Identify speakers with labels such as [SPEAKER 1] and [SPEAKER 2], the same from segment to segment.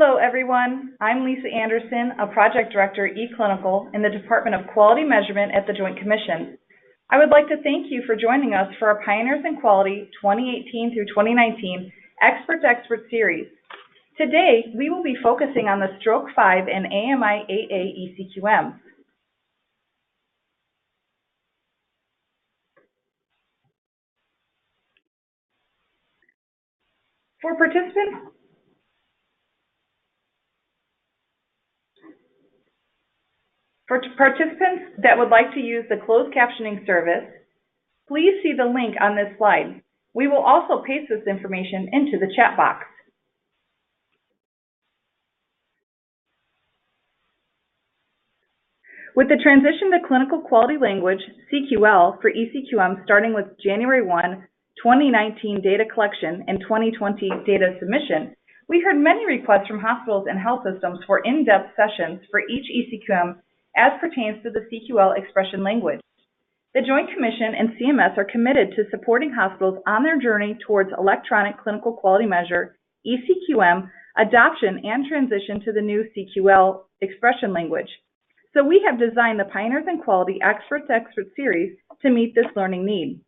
[SPEAKER 1] Hello everyone, I'm Lisa Anderson, a Project Director eClinical in the Department of Quality Measurement at the Joint Commission. I would like to thank you for joining us for our Pioneers in Quality 2018 through 2019 Expert to Expert series. Today, we will be focusing on the STK-5 and AMI-8a eCQMs. For participants that would like to use the closed captioning service, please see the link on this slide. We will also paste this information into the chat box. With the transition to clinical quality language, CQL, for eCQM starting with January 1, 2019 data collection and 2020 data submission, we heard many requests from hospitals and health systems for in-depth sessions for each eCQM as pertains to the CQL expression language. The Joint Commission and CMS are committed to supporting hospitals on their journey towards electronic clinical quality measure, eCQM, adoption and transition to the new CQL expression language. So we have designed the Pioneers in Quality Expert to Expert series to meet this learning need.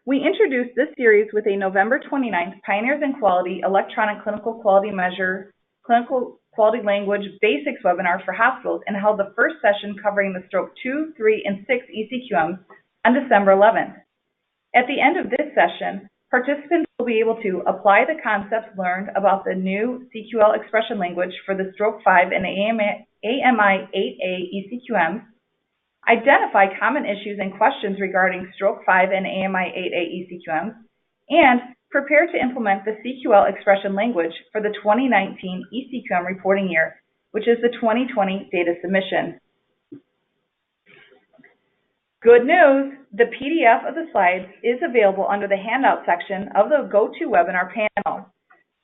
[SPEAKER 1] We introduced this series with a November 29th Pioneers in Quality Electronic Clinical Quality Measure Clinical Quality Language Basics webinar for hospitals and held the first session covering the Stroke 2, 3, and 6 eCQMs on December 11th. At the end of this session, participants will be able to apply the concepts learned about the new CQL expression language for the Stroke 5 and AMI-8a eCQMs, identify common issues and questions regarding Stroke 5 and AMI-8a eCQMs, and prepare to implement the CQL expression language for the 2019 eCQM reporting year, which is the 2020 data submission. Good news! The PDF of the slides is available under the handout section of the GoToWebinar panel.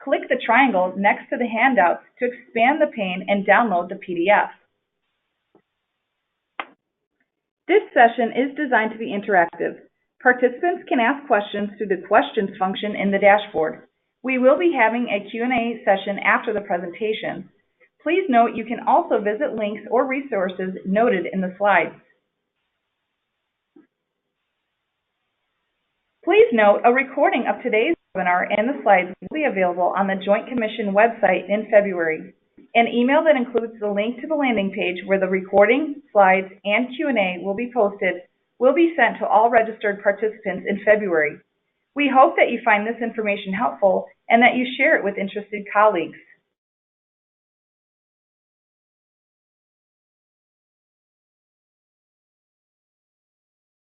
[SPEAKER 1] Click the triangle next to the handouts to expand the pane and download the PDF. This session is designed to be interactive. Participants can ask questions through the questions function in the dashboard. We will be having a Q&A session after the presentation. Please note you can also visit links or resources noted in the slides. Please note a recording of today's webinar and the slides will be available on the Joint Commission website in February. An email that includes the link to the landing page where the recording, slides, and Q&A will be posted will be sent to all registered participants in February. We hope that you find this information helpful and that you share it with interested colleagues.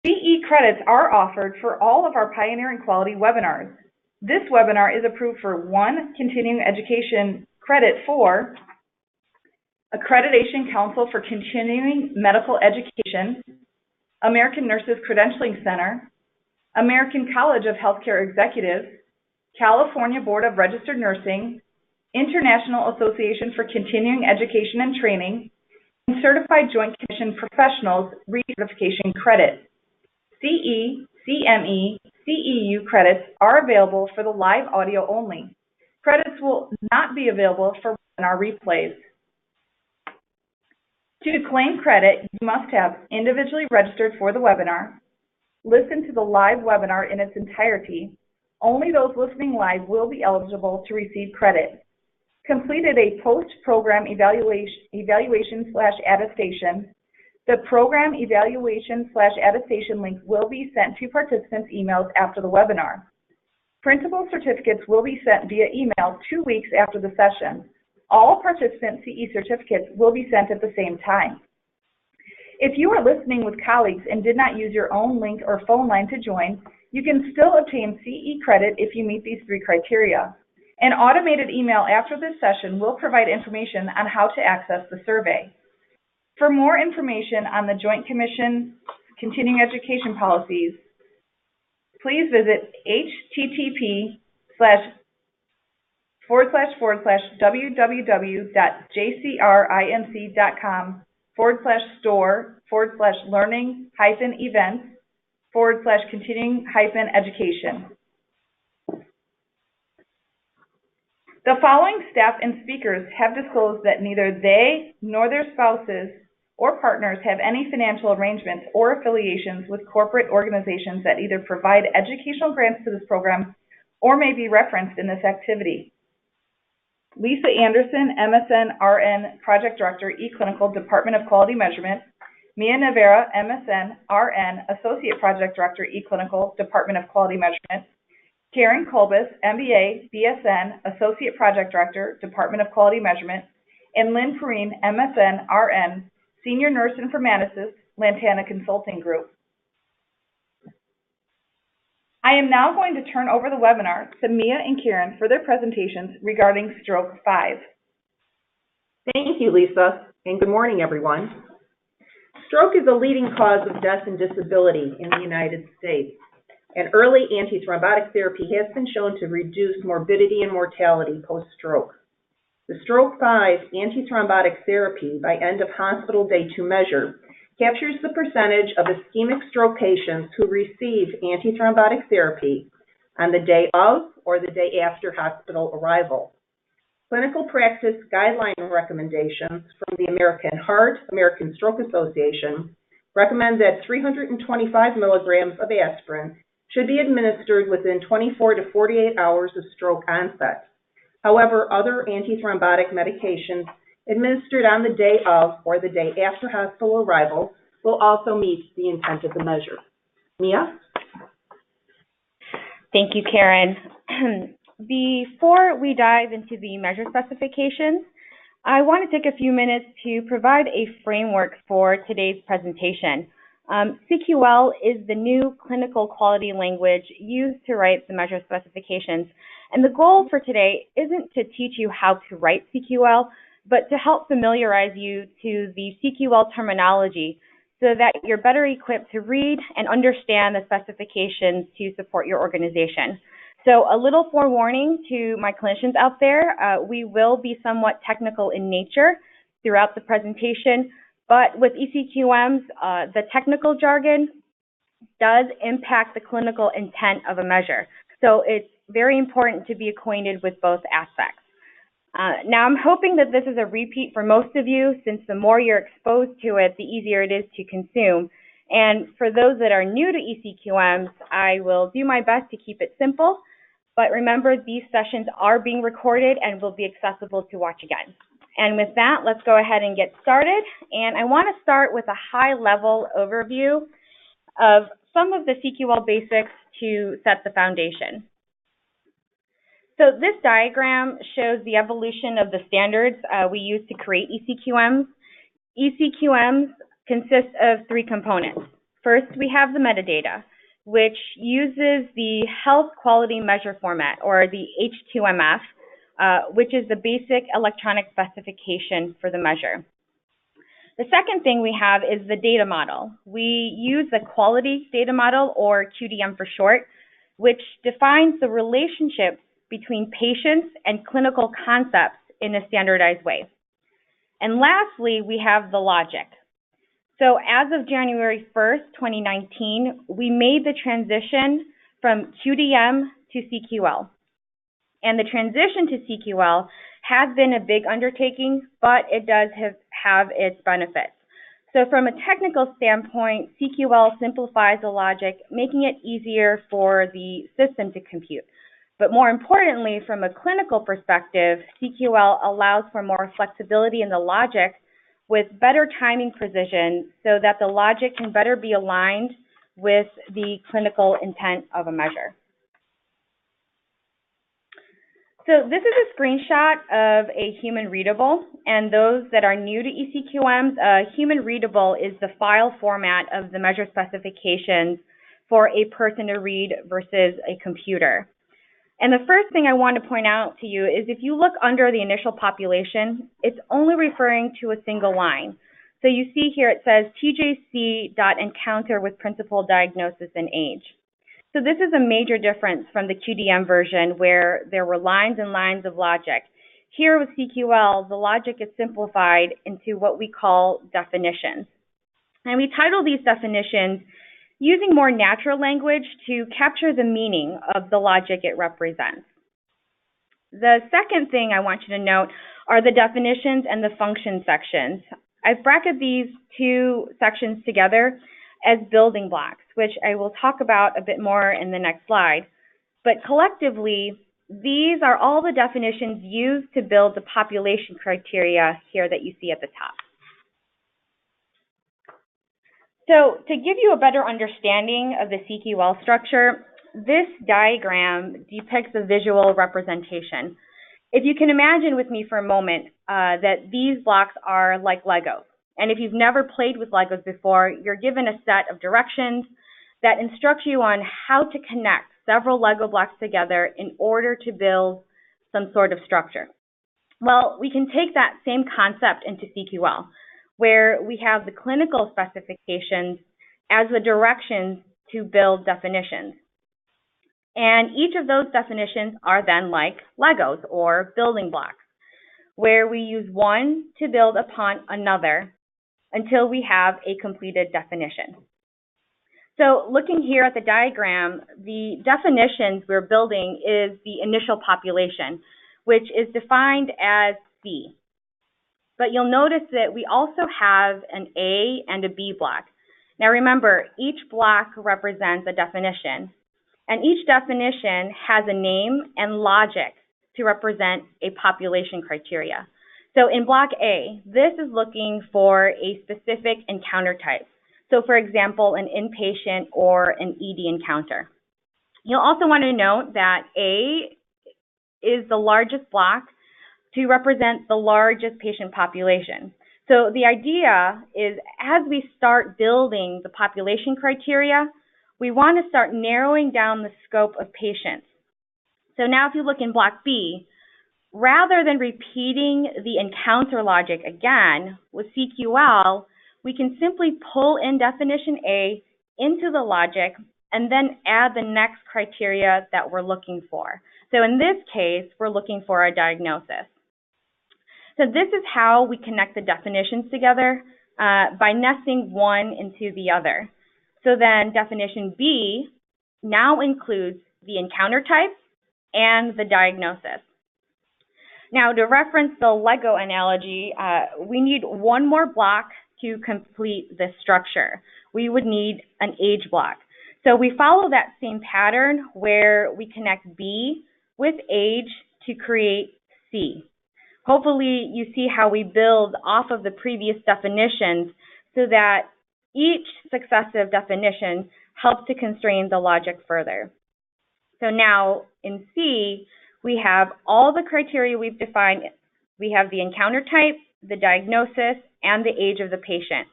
[SPEAKER 1] CE credits are offered for all of our Pioneer in Quality webinars. This webinar is approved for 1 continuing education credit for Accreditation Council for Continuing Medical Education, American Nurses Credentialing Center, American College of Healthcare Executives, California Board of Registered Nursing, International Association for Continuing Education and Training, and Certified Joint Commission Professionals Recertification Credit. CE, CME, CEU credits are available for the live audio only. Credits will not be available for webinar replays. To claim credit, you must have individually registered for the webinar, listen to the live webinar in its entirety. Only those listening live will be eligible to receive credit. Completed a post-program evaluation/attestation. The program evaluation/attestation link will be sent to participants' emails after the webinar. Printable certificates will be sent via email 2 weeks after the session. All participant CE certificates will be sent at the same time. If you are listening with colleagues and did not use your own link or phone line to join, you can still obtain CE credit if you meet these 3 criteria. An automated email after this session will provide information on how to access the survey. For more information on the Joint Commission continuing education policies, please visit http://www.jcrinc.store/learning-events/continuing-education. The following staff and speakers have disclosed that neither they nor their spouses or partners have any financial arrangements or affiliations with corporate organizations that either provide educational grants to this program or may be referenced in this activity. Lisa Anderson, MSN RN Project Director, eClinical, Department of Quality Measurement. Mia Navarra, MSN RN Associate Project Director, eClinical, Department of Quality Measurement. Karen Kolbus, MBA, BSN, Associate Project Director, Department of Quality Measurement. And Lynn Perrine, MSN RN, Senior Nurse Informaticist, Lantana Consulting Group. I am now going to turn over the webinar to Mia and Karen for their presentations regarding Stroke 5.
[SPEAKER 2] Thank you, Lisa, and good morning, everyone. Stroke is a leading cause of death and disability in the United States, and early antithrombotic therapy has been shown to reduce morbidity and mortality post-stroke. The Stroke 5 antithrombotic therapy by end of hospital day 2 measure captures the percentage of ischemic stroke patients who receive antithrombotic therapy on the day of or the day after hospital arrival. Clinical practice guideline recommendations from the American Heart, American Stroke Association recommend that 325 milligrams of aspirin should be administered within 24 to 48 hours of stroke onset. However, other antithrombotic medications administered on the day of or the day after hospital arrival will also meet the intent of the measure. Mia?
[SPEAKER 3] Thank you, Karen. Before we dive into the measure specifications, I want to take a few minutes to provide a framework for today's presentation. CQL is the new clinical quality language used to write the measure specifications. And the goal for today isn't to teach you how to write CQL, but to help familiarize you to the CQL terminology so that you're better equipped to read and understand the specifications to support your organization. So a little forewarning to my clinicians out there, we will be somewhat technical in nature throughout the presentation, but with eCQMs, the technical jargon does impact the clinical intent of a measure. So it's very important to be acquainted with both aspects. Now, I'm hoping that this is a repeat for most of you, since the more you're exposed to it, the easier it is to consume. And for those that are new to eCQMs, I will do my best to keep it simple. But remember, these sessions are being recorded and will be accessible to watch again. And with that, let's go ahead and get started. And I want to start with a high-level overview of some of the CQL basics to set the foundation. So this diagram shows the evolution of the standards we use to create eCQMs. eCQMs consist of 3 components. First, we have the metadata, which uses the health quality measure format, or the H2MF, which is the basic electronic specification for the measure. The second thing we have is the data model. We use the quality data model, or QDM for short, which defines the relationship between patients and clinical concepts in a standardized way. And lastly, we have the logic. So as of January 1st, 2019, we made the transition from QDM to CQL. And the transition to CQL has been a big undertaking, but it does have its benefits. So from a technical standpoint, CQL simplifies the logic, making it easier for the system to compute. But more importantly, from a clinical perspective, CQL allows for more flexibility in the logic with better timing precision so that the logic can better be aligned with the clinical intent of a measure. So this is a screenshot of a human readable, and those that are new to eCQMs, human readable is the file format of the measure specifications for a person to read versus a computer. And the first thing I want to point out to you is if you look under the initial population, it's only referring to a single line. So you see here it says TJC.encounter with principal diagnosis and age. So this is a major difference from the QDM version where there were lines and lines of logic. Here with CQL, the logic is simplified into what we call definitions. And we title these definitions using more natural language to capture the meaning of the logic it represents. The second thing I want you to note are the definitions and the function sections. I've bracketed these two sections together as building blocks, which I will talk about a bit more in the next slide. But collectively, these are all the definitions used to build the population criteria here that you see at the top. So to give you a better understanding of the CQL structure, this diagram depicts a visual representation. If you can imagine with me for a moment that these blocks are like Legos. And if you've never played with Legos before, you're given a set of directions that instruct you on how to connect several Lego blocks together in order to build some sort of structure. Well, we can take that same concept into CQL, where we have the clinical specifications as the directions to build definitions. And each of those definitions are then like Legos or building blocks, where we use one to build upon another until we have a completed definition. So looking here at the diagram, the definitions we're building is the initial population, which is defined as C. But you'll notice that we also have an A and a B block. Now remember, each block represents a definition, and each definition has a name and logic to represent a population criteria. So in block A, this is looking for a specific encounter type. So for example, an inpatient or an ED encounter. You'll also want to note that A is the largest block to represent the largest patient population. So the idea is as we start building the population criteria, we want to start narrowing down the scope of patients. So now if you look in block B, rather than repeating the encounter logic again, with CQL, we can simply pull in definition A into the logic and then add the next criteria that we're looking for. So in this case, we're looking for a diagnosis. So this is how we connect the definitions together by nesting one into the other. So then definition B now includes the encounter type and the diagnosis. Now to reference the Lego analogy, we need one more block to complete this structure. We would need an age block. So we follow that same pattern where we connect B with age to create C. Hopefully you see how we build off of the previous definitions so that each successive definition helps to constrain the logic further. So now in C, we have all the criteria we've defined. We have the encounter type, the diagnosis, and the age of the patient.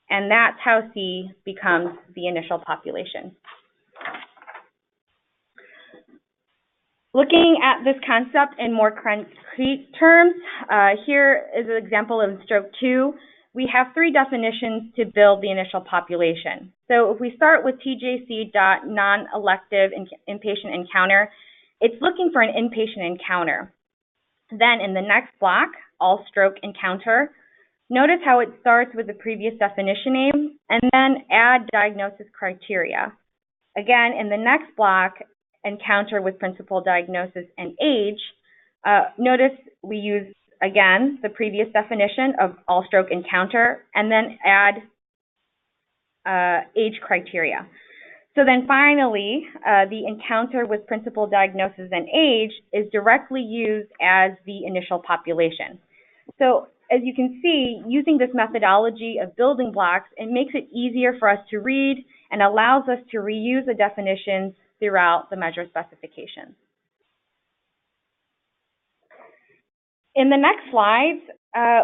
[SPEAKER 3] And that's how C becomes the initial population. Looking at this concept in more concrete terms, here is an example of stroke 2. We have 3 definitions to build the initial population. So if we start with TJC.non-elective inpatient encounter, it's looking for an inpatient encounter. Then in the next block, all stroke encounter, notice how it starts with the previous definition name and then add diagnosis criteria. Again, in the next block, encounter with principal diagnosis and age, notice we use, again, the previous definition of all stroke encounter and then add age criteria. So then finally, the encounter with principal diagnosis and age is directly used as the initial population. So as you can see, using this methodology of building blocks, it makes it easier for us to read and allows us to reuse the definitions throughout the measure specifications. In the next slides,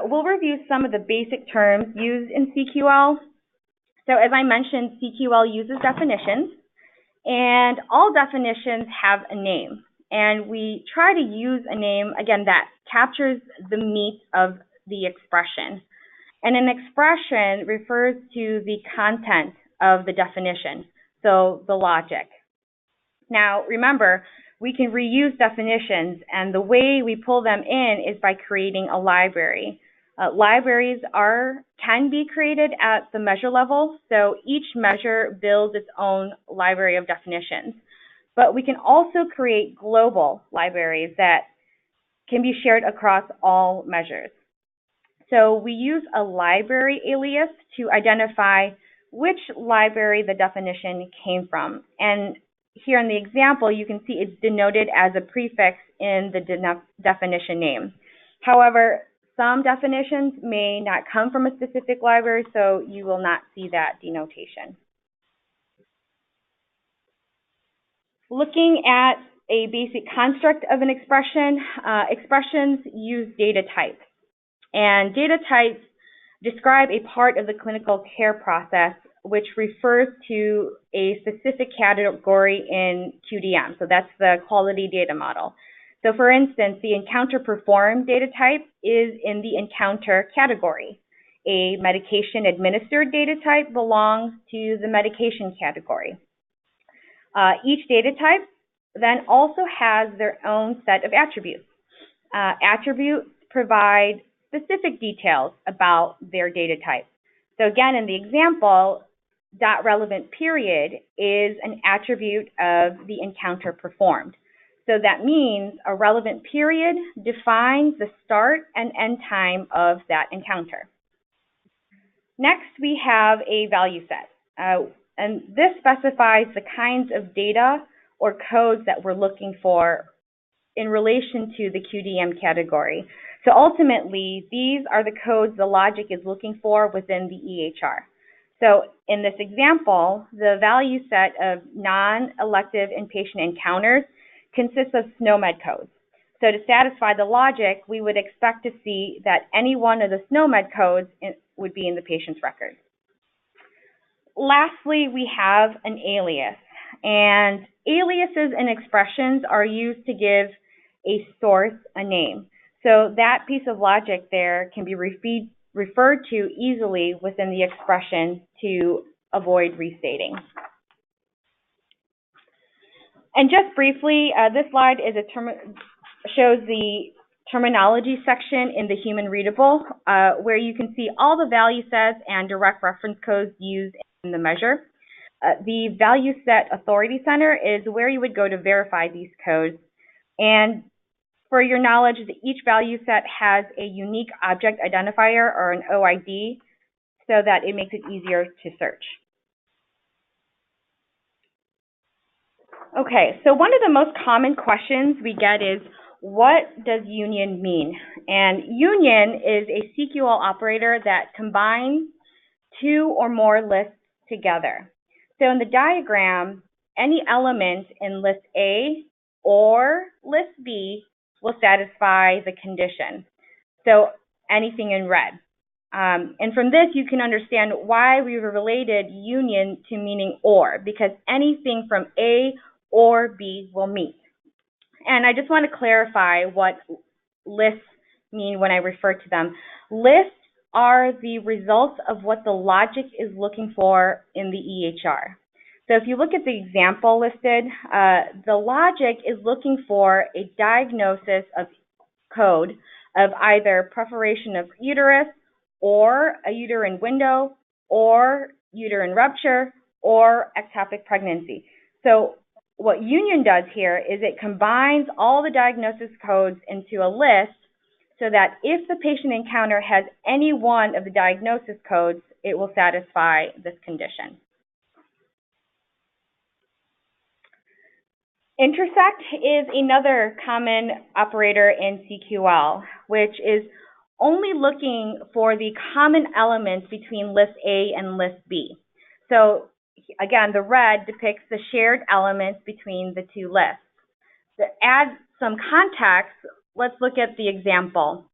[SPEAKER 3] we'll review some of the basic terms used in CQL. So as I mentioned, CQL uses definitions, and all definitions have a name. And we try to use a name, again, that captures the meat of the expression. And an expression refers to the content of the definition, so the logic. Now, remember, we can reuse definitions, and the way we pull them in is by creating a library. Libraries can be created at the measure level, so each measure builds its own library of definitions. But we can also create global libraries that can be shared across all measures. So we use a library alias to identify which library the definition came from. And here in the example, you can see it's denoted as a prefix in the definition name. However, some definitions may not come from a specific library, so you will not see that denotation. Looking at a basic construct of an expression, expressions use data types. And data types describe a part of the clinical care process which refers to a specific category in QDM. So that's the quality data model. So for instance, the encounter performed data type is in the encounter category. A medication administered data type belongs to the medication category. Each data type then also has their own set of attributes. Attributes provide specific details about their data type. So again, in the example, .relevant period is an attribute of the encounter performed. So that means a relevant period defines the start and end time of that encounter. Next, we have a value set. And this specifies the kinds of data or codes that we're looking for in relation to the QDM category. So ultimately, these are the codes the logic is looking for within the EHR. So in this example, the value set of non-elective inpatient encounters consists of SNOMED codes. So to satisfy the logic, we would expect to see that any one of the SNOMED codes would be in the patient's record. Lastly, we have an alias. And aliases and expressions are used to give a source a name. So that piece of logic there can be referred to easily within the expression to avoid restating. And just briefly, this slide is shows the terminology section in the human readable, where you can see all the value sets and direct reference codes used in the measure. The Value Set Authority Center is where you would go to verify these codes. And for your knowledge, each value set has a unique object identifier, or an OID, so that it makes it easier to search. Okay, so one of the most common questions we get is, what does union mean? And union is a CQL operator that combines two or more lists together. So in the diagram, any element in list A or list B will satisfy the condition. So anything in red. And from this, you can understand why we related union to meaning or, because anything from A or B will meet. And I just want to clarify what lists mean when I refer to them. Lists are the results of what the logic is looking for in the EHR. So if you look at the example listed, the logic is looking for a diagnosis of code of either perforation of uterus, or a uterine window, or uterine rupture, or ectopic pregnancy. So what union does here is it combines all the diagnosis codes into a list so that if the patient encounter has any one of the diagnosis codes, it will satisfy this condition. Intersect is another common operator in CQL, which is only looking for the common elements between list A and list B. So again, the red depicts the shared elements between the two lists. To add some context, let's look at the example.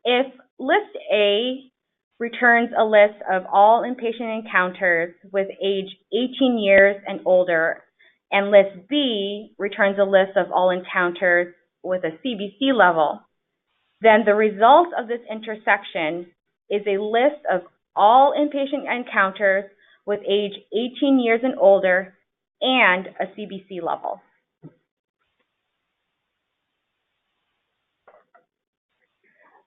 [SPEAKER 3] If list A returns a list of all inpatient encounters with age 18 years and older, and list B returns a list of all encounters with a CBC level, then the result of this intersection is a list of all inpatient encounters with age 18 years and older and a CBC level.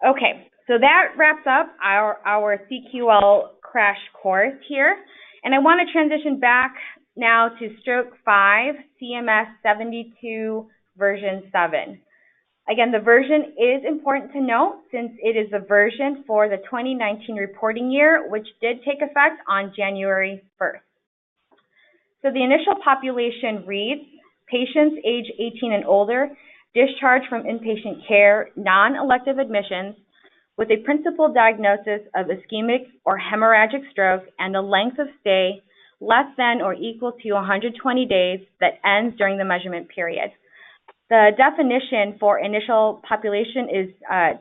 [SPEAKER 3] Okay, so that wraps up our CQL crash course here. And I want to transition back now to Stroke 5, CMS 72 version 7. Again, the version is important to note since it is the version for the 2019 reporting year, which did take effect on January 1st. So the initial population reads, patients age 18 and older, discharged from inpatient care, non-elective admissions, with a principal diagnosis of ischemic or hemorrhagic stroke and a length of stay less than or equal to 120 days that ends during the measurement period. The definition for initial population is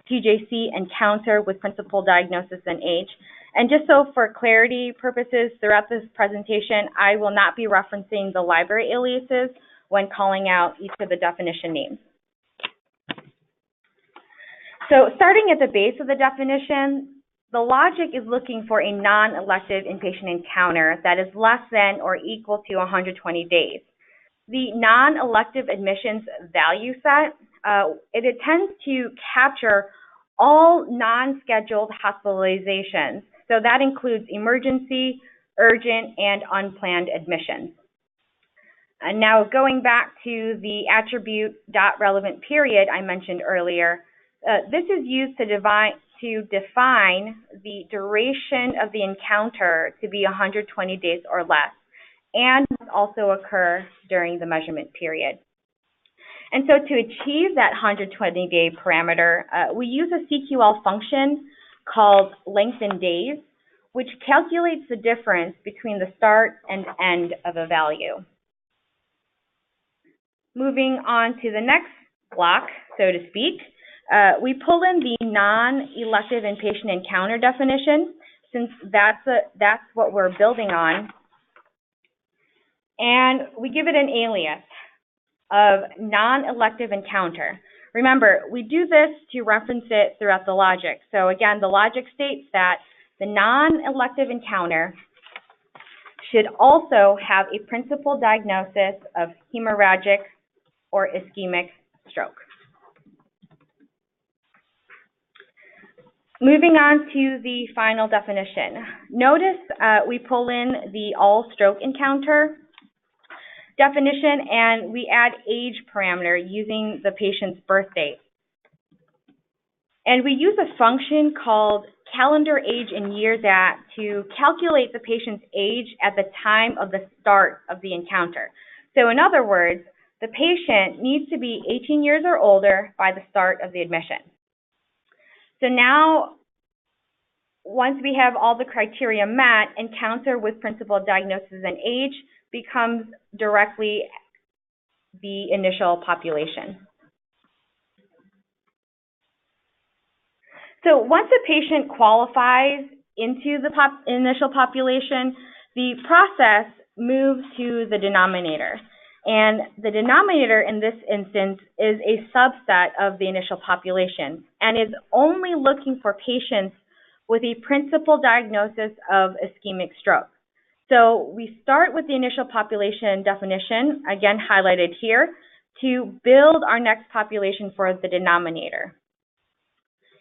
[SPEAKER 3] TJC encounter with principal diagnosis and age. And just so for clarity purposes throughout this presentation, I will not be referencing the library aliases when calling out each of the definition names. So starting at the base of the definition, the logic is looking for a non-elective inpatient encounter that is less than or equal to 120 days. The non-elective admissions value set, it intends to capture all non-scheduled hospitalizations. So that includes emergency, urgent, and unplanned admissions. And now going back to the attribute .relevant period I mentioned earlier, this is used to define the duration of the encounter to be 120 days or less, and also occur during the measurement period. And so to achieve that 120-day parameter, we use a CQL function called length in days, which calculates the difference between the start and end of a value. Moving on to the next block, so to speak, we pull in the non-elective inpatient encounter definition, since that's what we're building on. And we give it an alias of non-elective encounter. Remember, we do this to reference it throughout the logic. So again, the logic states that the non-elective encounter should also have a principal diagnosis of hemorrhagic or ischemic stroke. Moving on to the final definition. Notice we pull in the all stroke encounter definition, and we add age parameter using the patient's birth date. And we use a function called calendar age in years at to calculate the patient's age at the time of the start of the encounter. So in other words, the patient needs to be 18 years or older by the start of the admission. So now, once we have all the criteria met, encounter with principal diagnosis and age becomes directly the initial population. So once a patient qualifies into the initial population, the process moves to the denominator. And the denominator in this instance is a subset of the initial population and is only looking for patients with a principal diagnosis of ischemic stroke. So we start with the initial population definition, again highlighted here, to build our next population for the denominator.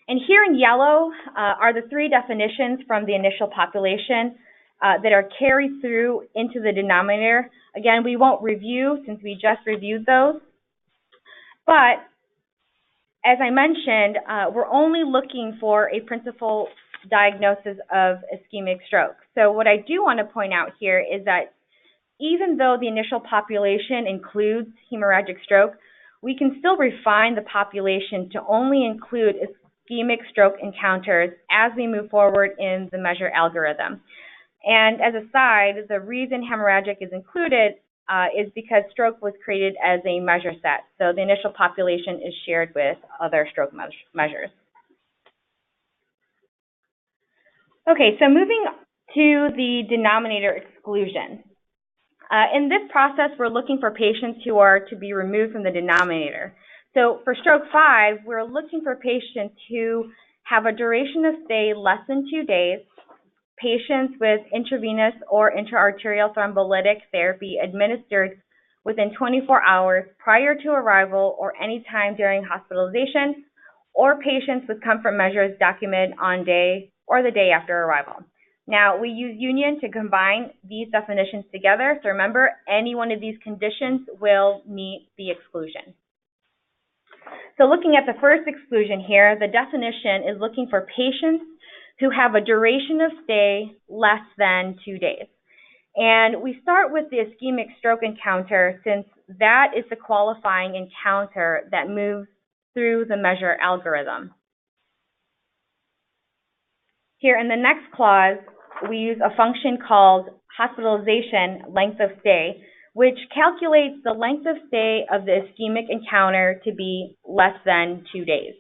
[SPEAKER 3] And here in yellow are the three definitions from the initial population that are carried through into the denominator. Again, we won't review since we just reviewed those. But as I mentioned, we're only looking for a principal diagnosis of ischemic stroke. So what I do want to point out here is that even though the initial population includes hemorrhagic stroke, we can still refine the population to only include ischemic stroke encounters as we move forward in the measure algorithm. And as a side, the reason hemorrhagic is included is because stroke was created as a measure set. So the initial population is shared with other stroke measures. Okay, so moving to the denominator exclusion. In this process, we're looking for patients who are to be removed from the denominator. So for stroke 5, we're looking for patients who have a duration of stay less than 2 days, patients with intravenous or intra-arterial thrombolytic therapy administered within 24 hours prior to arrival or any time during hospitalization, or patients with comfort measures documented on day or the day after arrival. Now, we use union to combine these definitions together. So remember, any one of these conditions will meet the exclusion. So looking at the first exclusion here, the definition is looking for patients who have a duration of stay less than 2 days. And we start with the ischemic stroke encounter since that is the qualifying encounter that moves through the measure algorithm. Here in the next clause, we use a function called hospitalization length of stay, which calculates the length of stay of the ischemic encounter to be less than 2 days.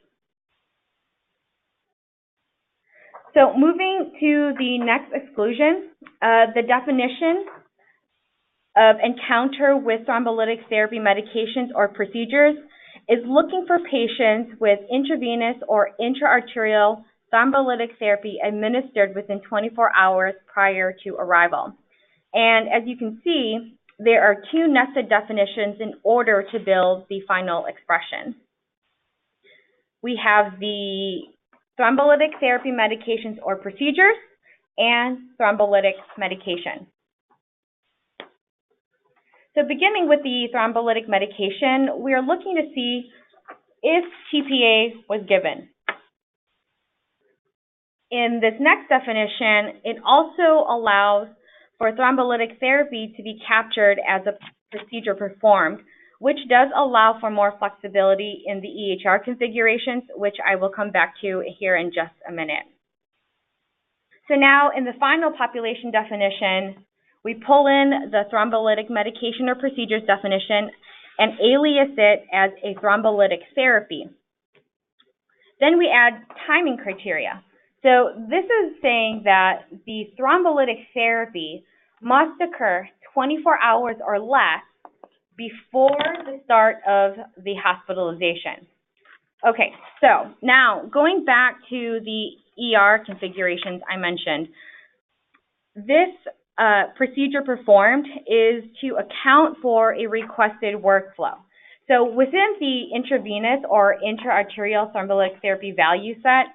[SPEAKER 3] So moving to the next exclusion, the definition of encounter with thrombolytic therapy medications or procedures is looking for patients with intravenous or intra-arterial thrombolytic therapy administered within 24 hours prior to arrival. And as you can see, there are two nested definitions in order to build the final expression. We have the thrombolytic therapy medications or procedures and thrombolytic medication. So beginning with the thrombolytic medication, we are looking to see if TPA was given. In this next definition, it also allows for thrombolytic therapy to be captured as a procedure performed, which does allow for more flexibility in the EHR configurations, which I will come back to here in just a minute. So now in the final population definition, we pull in the thrombolytic medication or procedures definition and alias it as a thrombolytic therapy. Then we add timing criteria. So this is saying that the thrombolytic therapy must occur 24 hours or less before the start of the hospitalization. Okay, so now going back to the ER configurations I mentioned, this procedure performed is to account for a requested workflow. So within the intravenous or intra-arterial thrombolytic therapy value set,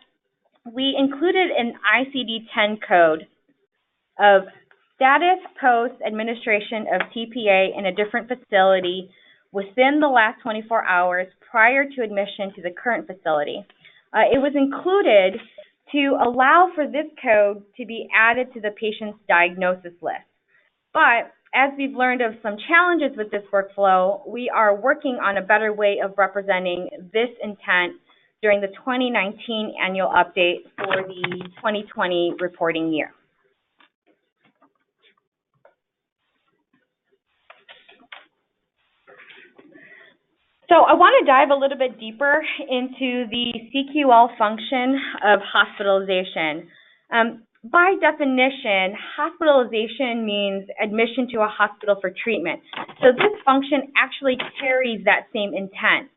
[SPEAKER 3] we included an ICD-10 code of status post-administration of TPA in a different facility within the last 24 hours prior to admission to the current facility. It was included to allow for this code to be added to the patient's diagnosis list. But as we've learned of some challenges with this workflow, we are working on a better way of representing this intent during the 2019 annual update for the 2020 reporting year. So I want to dive a little bit deeper into the CQL function of hospitalization. By definition, hospitalization means admission to a hospital for treatment. So this function actually carries that same intent.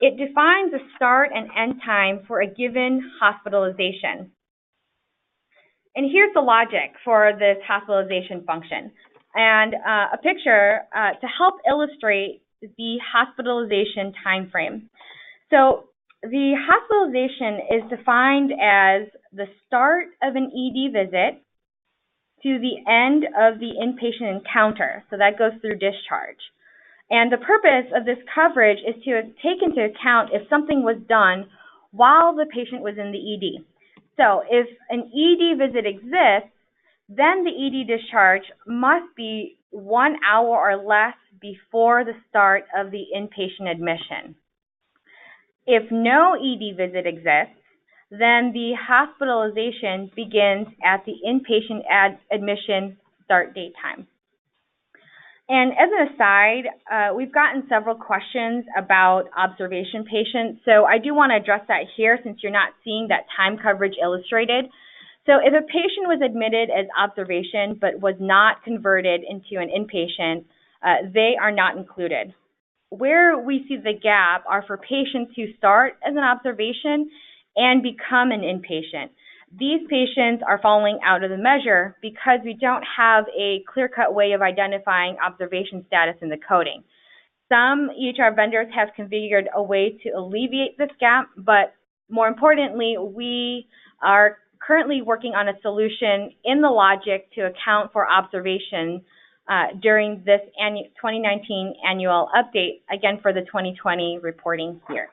[SPEAKER 3] It defines a start and end time for a given hospitalization. And here's the logic for this hospitalization function. And a picture to help illustrate the hospitalization time frame. So the hospitalization is defined as the start of an ED visit to the end of the inpatient encounter. So that goes through discharge. And the purpose of this coverage is to take into account if something was done while the patient was in the ED. So if an ED visit exists, then the ED discharge must be 1 hour or less before the start of the inpatient admission. If no ED visit exists, then the hospitalization begins at the inpatient admission start date time. And as an aside, we've gotten several questions about observation patients, so I do want to address that here since you're not seeing that time coverage illustrated. So if a patient was admitted as observation but was not converted into an inpatient, they are not included. Where we see the gap are for patients who start as an observation and become an inpatient. These patients are falling out of the measure because we don't have a clear-cut way of identifying observation status in the coding. Some EHR vendors have configured a way to alleviate this gap, but more importantly, we are currently working on a solution in the logic to account for observation during this 2019 annual update, again for the 2020 reporting year.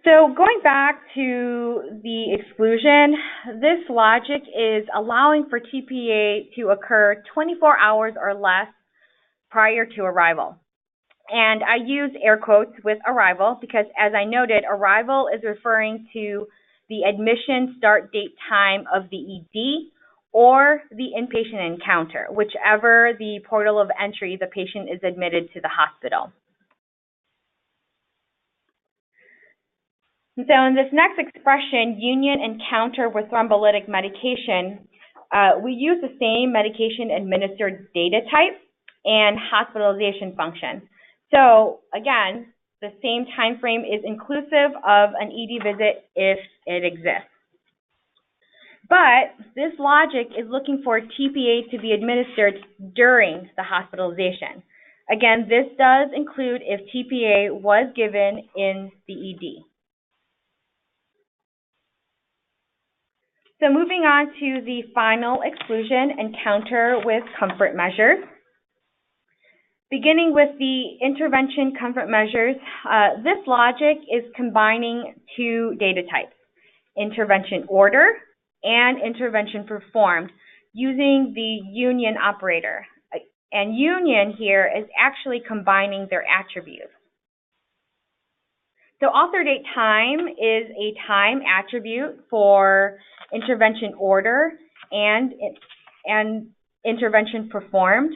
[SPEAKER 3] So going back to the exclusion, this logic is allowing for TPA to occur 24 hours or less prior to arrival. And I use air quotes with arrival because, as I noted, arrival is referring to the admission start date time of the ED or the inpatient encounter, whichever the portal of entry the patient is admitted to the hospital. So in this next expression, union encounter with thrombolytic medication, we use the same medication administered data type and hospitalization function. So again, the same time frame is inclusive of an ED visit if it exists. But this logic is looking for TPA to be administered during the hospitalization. Again, this does include if TPA was given in the ED. So moving on to the final exclusion, encounter with comfort measures. Beginning with the intervention comfort measures, this logic is combining two data types, intervention order and intervention performed, using the union operator. And union here is actually combining their attributes. So author date time is a time attribute for intervention order and intervention performed.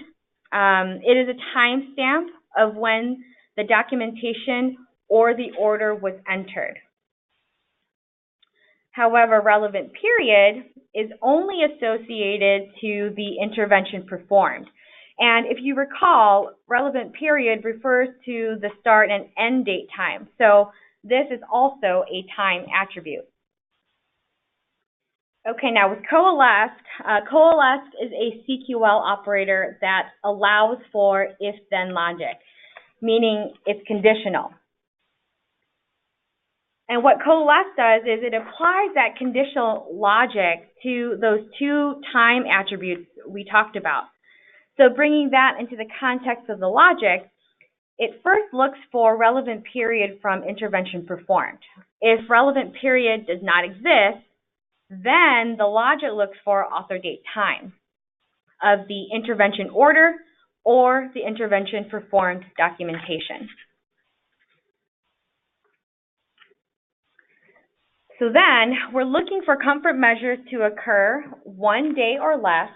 [SPEAKER 3] It is a timestamp of when the documentation or the order was entered. However, relevant period is only associated to the intervention performed. And if you recall, relevant period refers to the start and end date time. So this is also a time attribute. Okay, now with coalesced, coalesced is a CQL operator that allows for if-then logic, meaning it's conditional. And what coalesced does is it applies that conditional logic to those two time attributes we talked about. So bringing that into the context of the logic, it first looks for relevant period from intervention performed. If relevant period does not exist, then the logic looks for author date time of the intervention order or the intervention performed documentation. So then we're looking for comfort measures to occur 1 day or less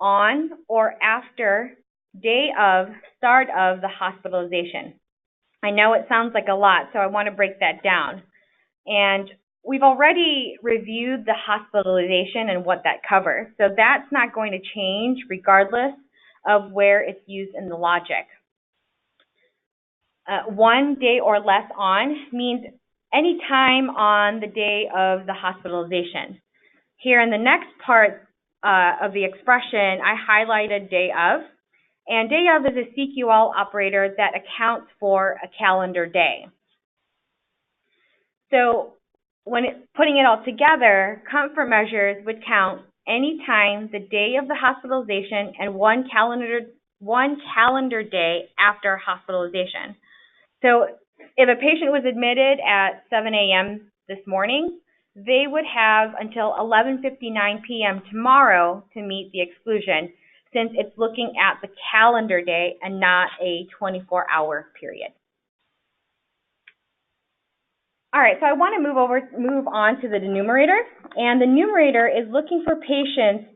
[SPEAKER 3] on or after day of start of the hospitalization. I know it sounds like a lot, so I want to break that down. And we've already reviewed the hospitalization and what that covers, so that's not going to change regardless of where it's used in the logic. 1 day or less on means any time on the day of the hospitalization. Here in the next part of the expression, I highlighted day of, and day of is a CQL operator that accounts for a calendar day. So when putting it all together, comfort measures would count any time the day of the hospitalization and one calendar day after hospitalization. So if a patient was admitted at 7 a.m. this morning, they would have until 11:59 p.m. tomorrow to meet the exclusion, since it's looking at the calendar day and not a 24-hour period. All right, so I want to move on to the numerator, and the numerator is looking for patients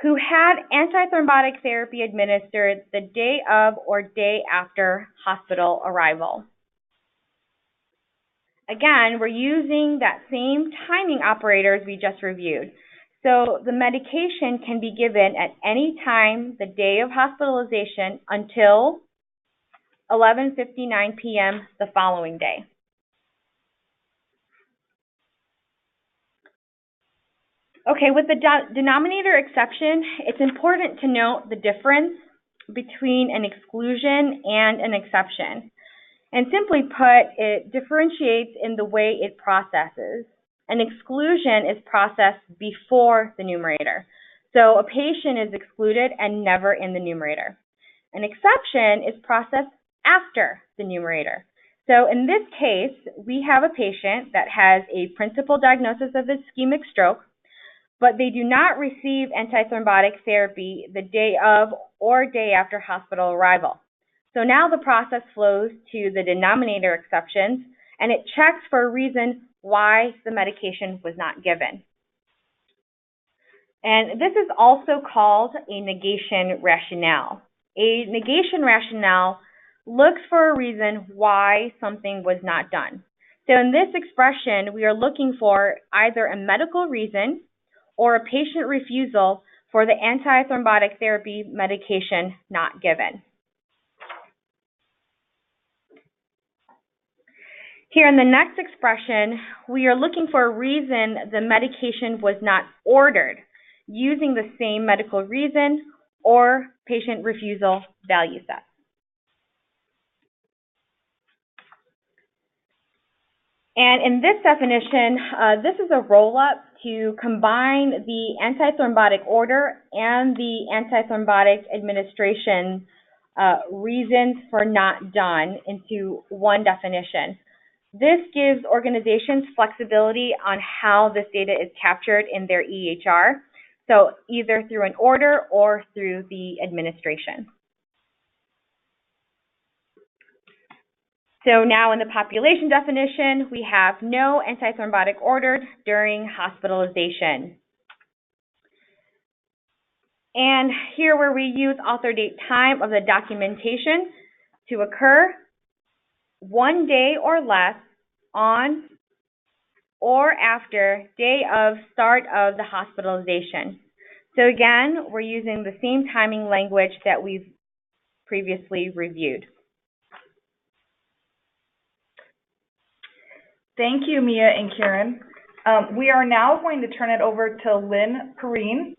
[SPEAKER 3] who had antithrombotic therapy administered the day of or day after hospital arrival. Again, we're using that same timing operators we just reviewed. So the medication can be given at any time the day of hospitalization until 11:59 p.m. the following day. Okay, with the denominator exception, it's important to note the difference between an exclusion and an exception. And simply put, it differentiates in the way it processes. An exclusion is processed before the numerator. So a patient is excluded and never in the numerator. An exception is processed after the numerator. So in this case, we have a patient that has a principal diagnosis of ischemic stroke, but they do not receive antithrombotic therapy the day of or day after hospital arrival. So now the process flows to the Denominator Exceptions, and it checks for a reason why the medication was not given. And this is also called a negation rationale. A negation rationale looks for a reason why something was not done. So in this expression, we are looking for either a medical reason or a patient refusal for the antithrombotic therapy medication not given. Here in the next expression, we are looking for a reason the medication was not ordered using the same medical reason or patient refusal value set. And in this definition, this is a roll-up to combine the antithrombotic order and the antithrombotic administration reasons for not done into one definition. This gives organizations flexibility on how this data is captured in their EHR, so either through an order or through the administration. So now in the population definition, we have no antithrombotic ordered during hospitalization. And here where we use author date time of the documentation to occur 1 day or less on or after day of start of the hospitalization. So again, we're using the same timing language that we've previously reviewed.
[SPEAKER 1] Thank you, Mia and Karen. We are now going to turn it over to Lynn Perrine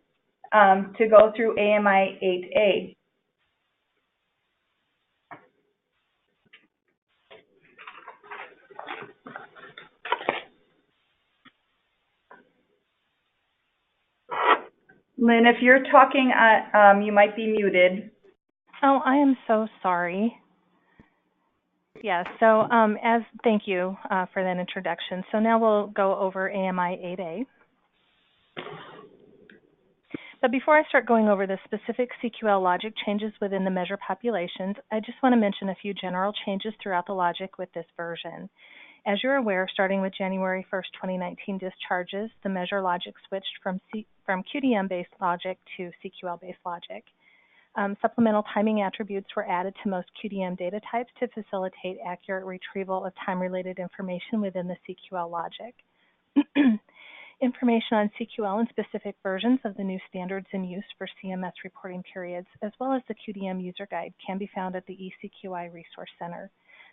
[SPEAKER 1] to go through AMI-8a. Lynn, if you're talking, you might be muted.
[SPEAKER 4] Oh, I am so sorry. Yeah, so thank you for that introduction. So now we'll go over AMI-8a. But before I start going over the specific CQL logic changes within the measure populations, I just want to mention a few general changes throughout the logic with this version. As you're aware, starting with January 1st, 2019 discharges, the measure logic switched from QDM-based logic to CQL-based logic. Supplemental timing attributes were added to most QDM data types to facilitate accurate retrieval of time-related information within the CQL logic. Information on CQL and specific versions of the new standards in use for CMS reporting periods, as well as the QDM user guide, can be found at the eCQI Resource Center.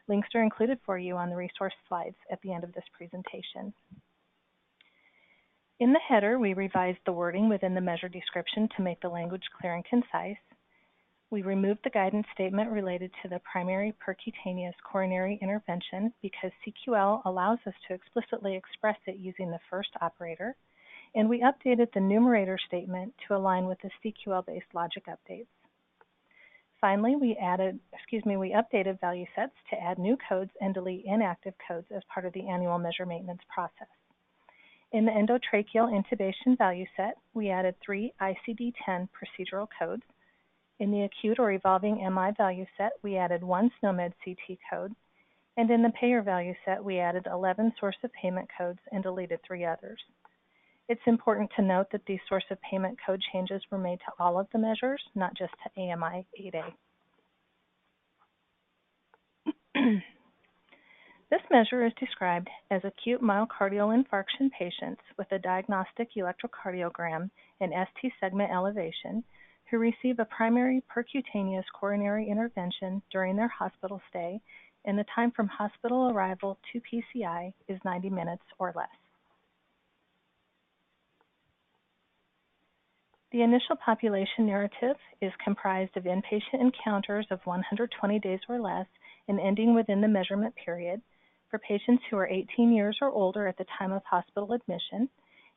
[SPEAKER 4] Links are included for you on the resource slides at the end of this presentation. In the header, we revised the wording within the measure description to make the language clear and concise. We removed the guidance statement related to the primary percutaneous coronary intervention because CQL allows us to explicitly express it using the first operator, and we updated the numerator statement to align with the CQL-based logic updates. Finally, we updated value sets to add new codes and delete inactive codes as part of the annual measure maintenance process. In the endotracheal intubation value set, we added 3 ICD-10 procedural codes. In the acute or evolving MI value set, we added 1 SNOMED CT code. And in the payer value set, we added 11 source of payment codes and deleted 3 others. It's important to note that these source of payment code changes were made to all of the measures, not just to AMI-8a. This measure is described as acute myocardial infarction patients with a diagnostic electrocardiogram and ST segment elevation who receive a primary percutaneous coronary intervention during their hospital stay, and the time from hospital arrival to PCI is 90 minutes or less. The initial population narrative is comprised of inpatient encounters of 120 days or less and ending within the measurement period for patients who are 18 years or older at the time of hospital admission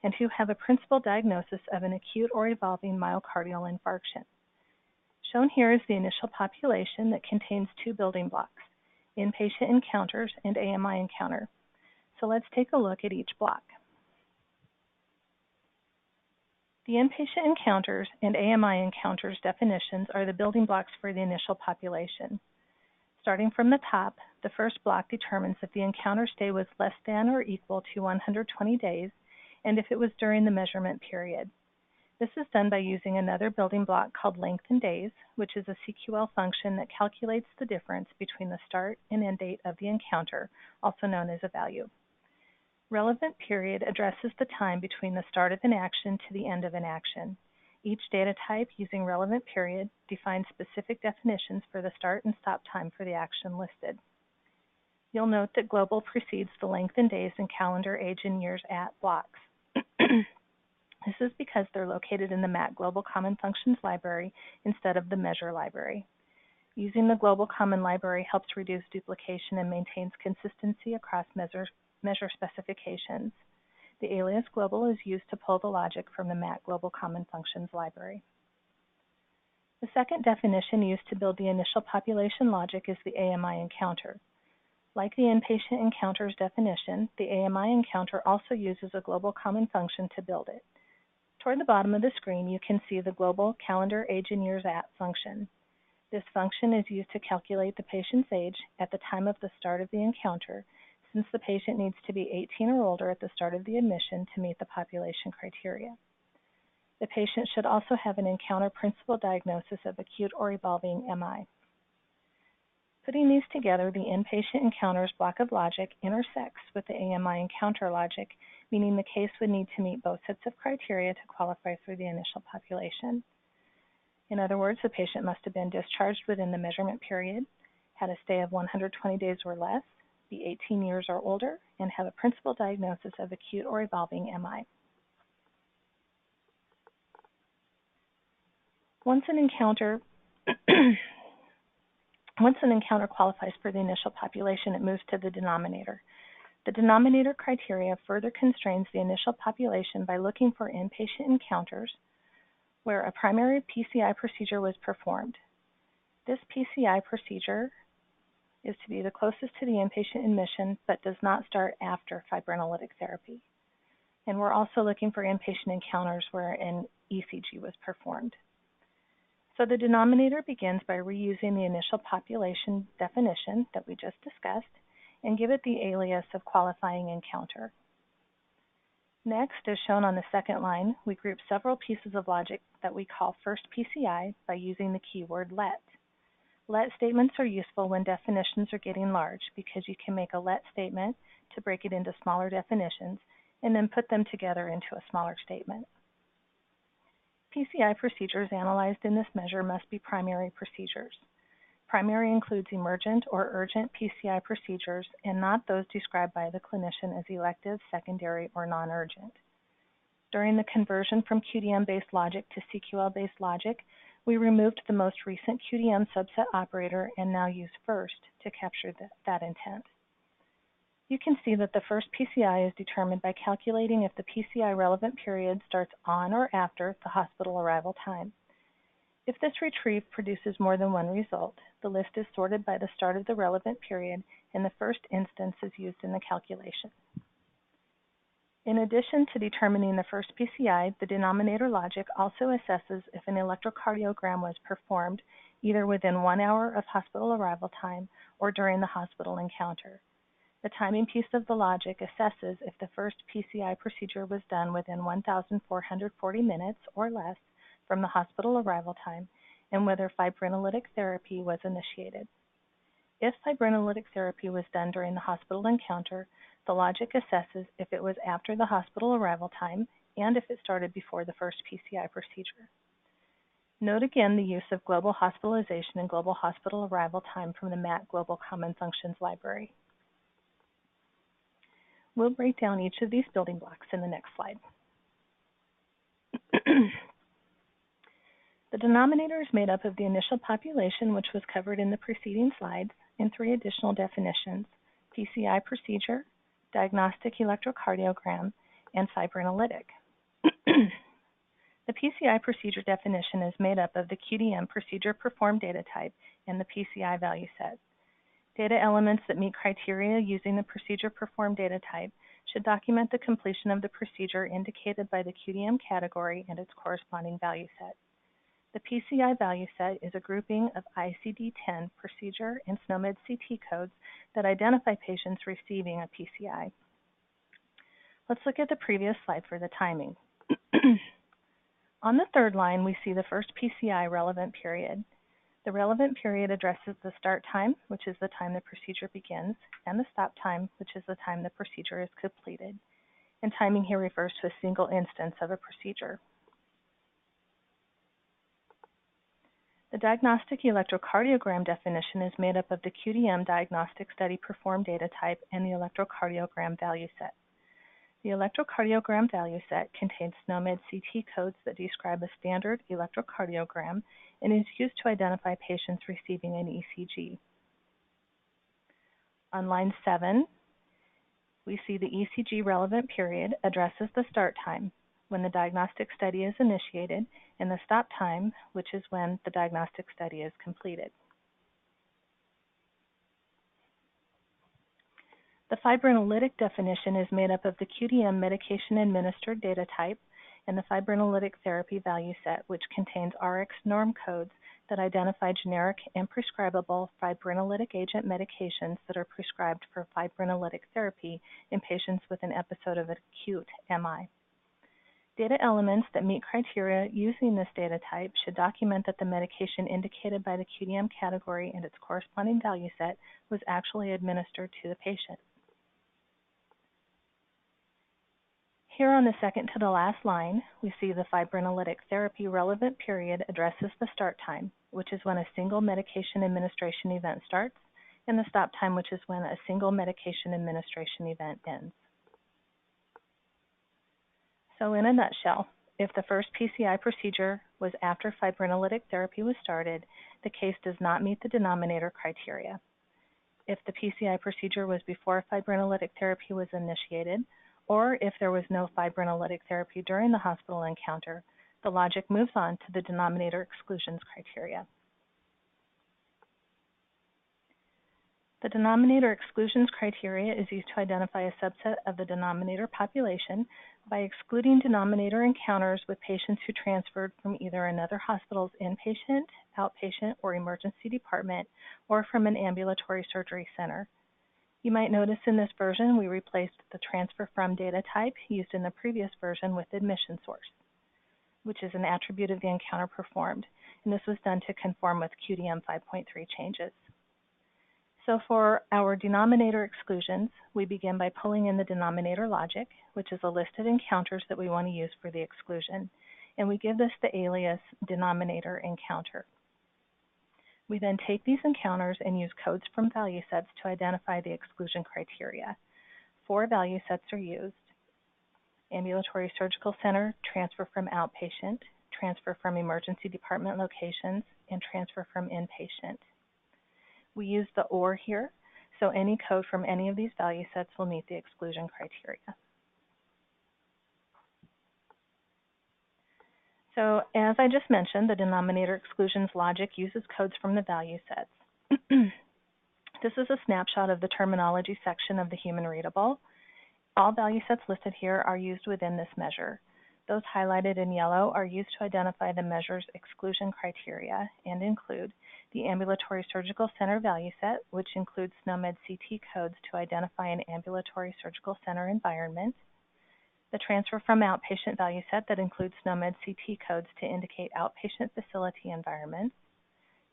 [SPEAKER 4] and who have a principal diagnosis of an acute or evolving myocardial infarction. Shown here is the initial population that contains 2 building blocks, inpatient encounters, and AMI encounter. So let's take a look at each block. The inpatient encounters and AMI encounters definitions are the building blocks for the initial population. Starting from the top, the first block determines if the encounter stay was less than or equal to 120 days and if it was during the measurement period. This is done by using another building block called length in days, which is a CQL function that calculates the difference between the start and end date of the encounter, also known as a value. Relevant period addresses the time between the start of an action to the end of an action. Each data type using relevant period defines specific definitions for the start and stop time for the action listed. You'll note that global precedes the length in days and calendar, age, and years at blocks. This is because they're located in the MAT Global Common Functions library instead of the measure library. Using the Global Common Library helps reduce duplication and maintains consistency across measure specifications. The alias global is used to pull the logic from the MAT Global Common Functions library. The second definition used to build the initial population logic is the AMI encounter. Like the inpatient encounters definition, the AMI encounter also uses a global common function to build it. Toward the bottom of the screen, you can see the global calendar, age, and years at function. This function is used to calculate the patient's age at the time of the start of the encounter, since the patient needs to be 18 or older at the start of the admission to meet the population criteria. The patient should also have an encounter principal diagnosis of acute or evolving MI. Putting these together, the inpatient encounters block of logic intersects with the AMI encounter logic, meaning the case would need to meet both sets of criteria to qualify for the initial population. In other words, the patient must have been discharged within the measurement period, had a stay of 120 days or less, be 18 years or older, and have a principal diagnosis of acute or evolving MI. Once an encounter qualifies for the initial population, it moves to the denominator. The denominator criteria further constrains the initial population by looking for inpatient encounters where a primary PCI procedure was performed. This PCI procedure is to be the closest to the inpatient admission, but does not start after fibrinolytic therapy. And we're also looking for inpatient encounters where an ECG was performed. So the denominator begins by reusing the initial population definition that we just discussed and give it the alias of qualifying encounter. Next, as shown on the second line, we group several pieces of logic that we call first PCI by using the keyword let. Let statements are useful when definitions are getting large because you can make a let statement to break it into smaller definitions and then put them together into a smaller statement. PCI procedures analyzed in this measure must be primary procedures. Primary includes emergent or urgent PCI procedures and not those described by the clinician as elective, secondary, or non-urgent. During the conversion from QDM-based logic to CQL-based logic, we removed the most recent QDM subset operator and now use first to capture that intent. You can see that the first PCI is determined by calculating if the PCI relevant period starts on or after the hospital arrival time. If this retrieve produces more than one result, the list is sorted by the start of the relevant period and the first instance is used in the calculation. In addition to determining the first PCI, the denominator logic also assesses if an electrocardiogram was performed either within 1 hour of hospital arrival time or during the hospital encounter. The timing piece of the logic assesses if the first PCI procedure was done within 1,440 minutes or less from the hospital arrival time and whether fibrinolytic therapy was initiated. If fibrinolytic therapy was done during the hospital encounter, the logic assesses if it was after the hospital arrival time and if it started before the first PCI procedure. Note again the use of global hospitalization and global hospital arrival time from the MAT Global Common Functions library. We'll break down each of these building blocks in the next slide. The denominator is made up of the initial population, which was covered in the preceding slides, and 3 additional definitions: PCI procedure, diagnostic electrocardiogram, and fibrinolytic. The PCI procedure definition is made up of the QDM procedure performed data type and the PCI value set. Data elements that meet criteria using the procedure performed data type should document the completion of the procedure indicated by the QDM category and its corresponding value set. The PCI value set is a grouping of ICD-10 procedure and SNOMED CT codes that identify patients receiving a PCI. Let's look at the previous slide for the timing. On the third line, we see the first PCI relevant period. The relevant period addresses the start time, which is the time the procedure begins, and the stop time, which is the time the procedure is completed. And timing here refers to a single instance of a procedure. The diagnostic electrocardiogram definition is made up of the QDM diagnostic study performed data type and the electrocardiogram value set. The electrocardiogram value set contains SNOMED CT codes that describe a standard electrocardiogram and is used to identify patients receiving an ECG. On line 7, we see the ECG relevant period addresses the start time, when the diagnostic study is initiated, and the stop time, which is when the diagnostic study is completed. The fibrinolytic definition is made up of the QDM medication administered data type and the fibrinolytic therapy value set, which contains RX norm codes that identify generic and prescribable fibrinolytic agent medications that are prescribed for fibrinolytic therapy in patients with an episode of acute MI. Data elements that meet criteria using this data type should document that the medication indicated by the QDM category and its corresponding value set was actually administered to the patient. Here on the second to the last line, we see the fibrinolytic therapy relevant period addresses the start time, which is when a single medication administration event starts, and the stop time, which is when a single medication administration event ends. So in a nutshell, if the first PCI procedure was after fibrinolytic therapy was started, the case does not meet the denominator criteria. If the PCI procedure was before fibrinolytic therapy was initiated, or if there was no fibrinolytic therapy during the hospital encounter, the logic moves on to the denominator exclusions criteria. The denominator exclusions criteria is used to identify a subset of the denominator population by excluding denominator encounters with patients who transferred from either another hospital's inpatient, outpatient, or emergency department, or from an ambulatory surgery center. You might notice in this version we replaced the transfer from data type used in the previous version with admission source, which is an attribute of the encounter performed, and this was done to conform with QDM 5.3 changes. So for our denominator exclusions, we begin by pulling in the denominator logic, which is a list of encounters that we want to use for the exclusion, and we give this the alias denominator encounter. We then take these encounters and use codes from value sets to identify the exclusion criteria. 4 value sets are used: ambulatory surgical center, transfer from outpatient, transfer from emergency department locations, and transfer from inpatient. We use the OR here, so any code from any of these value sets will meet the exclusion criteria. So as I just mentioned, the denominator exclusions logic uses codes from the value sets. This is a snapshot of the terminology section of the human readable. All value sets listed here are used within this measure. Those highlighted in yellow are used to identify the measure's exclusion criteria and include the ambulatory surgical center value set, which includes SNOMED CT codes to identify an ambulatory surgical center environment, the transfer from outpatient value set that includes SNOMED CT codes to indicate outpatient facility environments,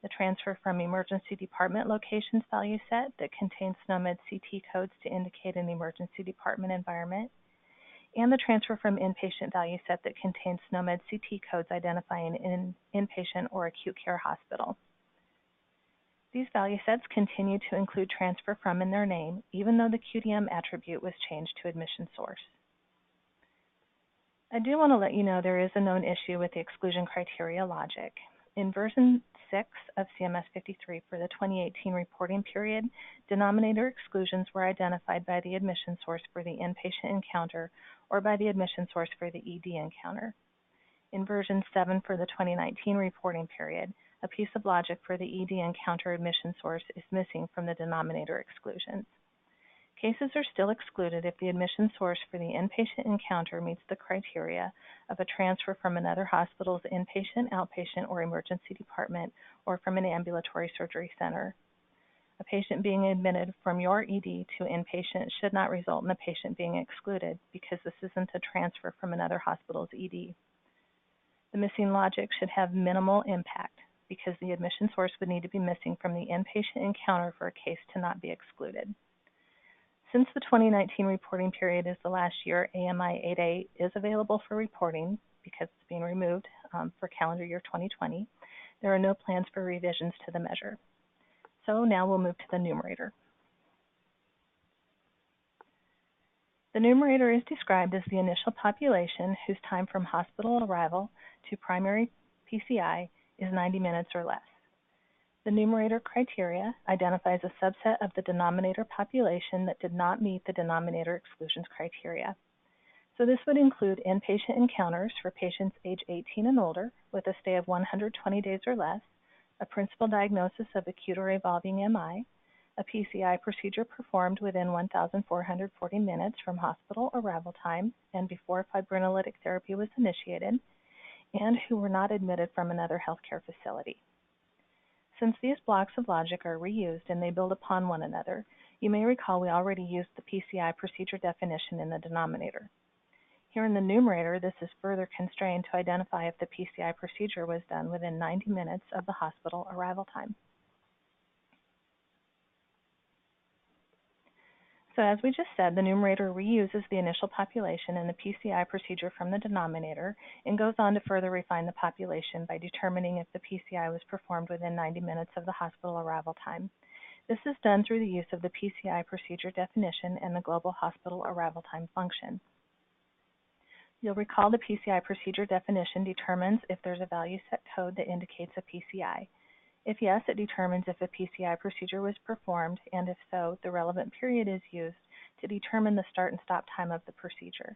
[SPEAKER 4] the transfer from emergency department locations value set that contains SNOMED CT codes to indicate an emergency department environment, and the transfer from inpatient value set that contains SNOMED CT codes identifying an inpatient or acute care hospital. These value sets continue to include transfer from in their name, even though the QDM attribute was changed to admission source. I do want to let you know there is a known issue with the exclusion criteria logic. In version 6 of CMS 53 for the 2018 reporting period, denominator exclusions were identified by the admission source for the inpatient encounter or by the admission source for the ED encounter. In version 7 for the 2019 reporting period, a piece of logic for the ED encounter admission source is missing from the denominator exclusions. Cases are still excluded if the admission source for the inpatient encounter meets the criteria of a transfer from another hospital's inpatient, outpatient, or emergency department, or from an ambulatory surgery center. A patient being admitted from your ED to inpatient should not result in the patient being excluded because this isn't a transfer from another hospital's ED. The missing logic should have minimal impact because the admission source would need to be missing from the inpatient encounter for a case to not be excluded. Since the 2019 reporting period is the last year, AMI-8a is available for reporting because it's being removed for calendar year 2020. There are no plans for revisions to the measure. So now we'll move to the numerator. The numerator is described as the initial population whose time from hospital arrival to primary PCI is 90 minutes or less. The numerator criteria identifies a subset of the denominator population that did not meet the denominator exclusions criteria. So this would include inpatient encounters for patients age 18 and older with a stay of 120 days or less, a principal diagnosis of acute or evolving MI, a PCI procedure performed within 1,440 minutes from hospital arrival time and before fibrinolytic therapy was initiated, and who were not admitted from another healthcare facility. Since these blocks of logic are reused and they build upon one another, you may recall we already used the PCI procedure definition in the denominator. Here in the numerator, this is further constrained to identify if the PCI procedure was done within 90 minutes of the hospital arrival time. So as we just said, the numerator reuses the initial population and the PCI procedure from the denominator and goes on to further refine the population by determining if the PCI was performed within 90 minutes of the hospital arrival time. This is done through the use of the PCI procedure definition and the global hospital arrival time function. You'll recall the PCI procedure definition determines if there's a value set code that indicates a PCI. If yes, it determines if a PCI procedure was performed, and if so, the relevant period is used to determine the start and stop time of the procedure.